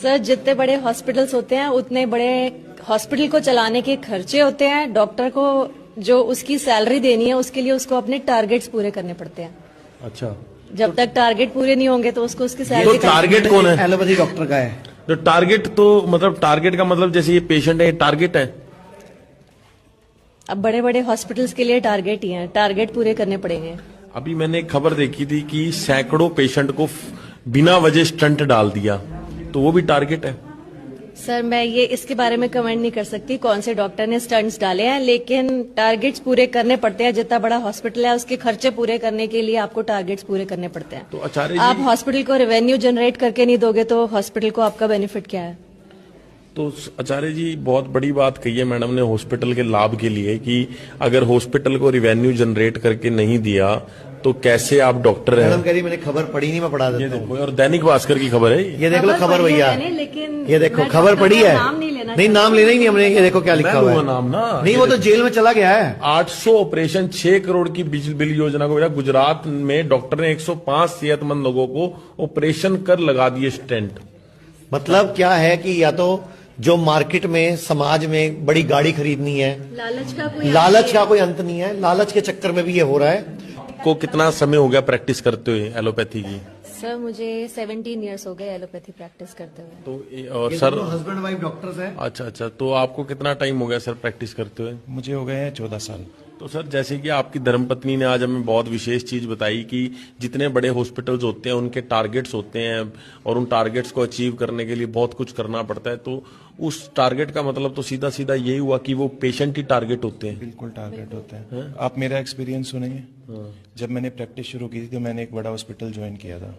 Sir जितने बड़े hospitals होते हैं उतने बड़े हॉस्पिटल को चलाने के खर्चे होते हैं। डॉक्टर को जो उसकी सैलरी देनी है उसके लिए उसको अपने टारगेट्स पूरे करने पड़ते हैं। अच्छा, जब तक टारगेट पूरे नहीं होंगे तो उसको उसकी तो सैलरी टारगेट कौन है? एलोपैथी डॉक्टर का है। तो टारगेट तो मतलब टारगेट का मतलब जैसे ये पेशेंट है, ये टारगेट है। अब बड़े बड़े हॉस्पिटल्स के लिए टारगेट ही है, टारगेट पूरे करने पड़ेंगे। अभी मैंने एक खबर देखी थी कि सैकड़ों पेशेंट को बिना वजह स्टंट डाल दिया, तो वो भी टारगेट है। सर मैं ये इसके बारे में कमेंट नहीं कर सकती कौन से डॉक्टर ने स्टंट्स डाले हैं, लेकिन टारगेट्स पूरे करने पड़ते हैं। जितना बड़ा हॉस्पिटल है उसके खर्चे पूरे करने के लिए आपको टारगेट्स पूरे करने पड़ते हैं। तो आचार्य आप जी, हॉस्पिटल को रेवेन्यू जनरेट करके नहीं दोगे तो हॉस्पिटल को आपका बेनिफिट क्या है? तो आचार्य जी बहुत बड़ी बात कही है मैडम ने हॉस्पिटल के लाभ के लिए कि अगर हॉस्पिटल को रिवेन्यू जनरेट करके नहीं दिया तो कैसे आप डॉक्टर हैं। मैडम कह रही मैंने खबर पढ़ी नहीं, मैं पढ़ा ये देता हूँ। देखो, और दैनिक भास्कर की खबर है ये देख लो खबर भैया, लेकिन ये देखो मैं खबर डॉक्टर पढ़ी का है। नाम नहीं लेना नहीं नाम लेना ही नहीं हमने। ये देखो क्या लिखा हुआ है। नाम ना नहीं वो तो जेल में चला गया है। 800 ऑपरेशन 6 करोड़ की बिल योजना को मिला। गुजरात में डॉक्टर ने 105 सेहतमंद लोगों को ऑपरेशन कर लगा दिए स्टेंट। मतलब क्या है कि या तो जो मार्केट में समाज में बड़ी गाड़ी खरीदनी है, लालच का कोई अंत नहीं है, लालच के चक्कर में भी ये हो रहा है। को कितना समय हो गया प्रैक्टिस करते हुए एलोपैथी की? सर मुझे 17 इयर्स हो गए एलोपैथी प्रैक्टिस करते हुए। तो और सर हस्बैंड वाइफ डॉक्टर्स हैं। अच्छा, तो आपको कितना टाइम हो गया सर प्रैक्टिस करते हुए? मुझे हो गए हैं 14 साल। तो सर जैसे कि आपकी धर्मपत्नी ने आज हमें बहुत विशेष चीज बताई कि जितने बड़े हॉस्पिटल्स होते हैं उनके टारगेट्स होते हैं और उन टारगेट्स को अचीव करने के लिए बहुत कुछ करना पड़ता है। तो उस टारगेट का मतलब तो सीधा सीधा यही हुआ कि वो पेशेंट ही टारगेट होते हैं। बिल्कुल टारगेट होते हैं। आप मेरा एक्सपीरियंस सुनेंगे। जब मैंने प्रैक्टिस शुरू की थी तो मैंने एक बड़ा हॉस्पिटल ज्वाइन किया था।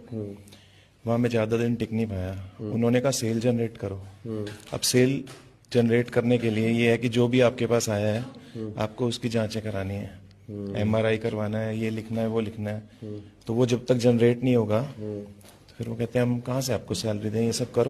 वहां मैं ज्यादा दिन टिक नहीं पाया। उन्होंने कहा सेल जनरेट करो। अब सेल जनरेट करने के लिए ये है कि जो भी आपके पास आया है आपको उसकी जांचें करानी है, MRI करवाना है, ये लिखना है, वो लिखना है। तो वो जब तक जनरेट नहीं होगा तो फिर वो कहते हैं हम कहाँ से आपको सैलरी दें, ये सब करो।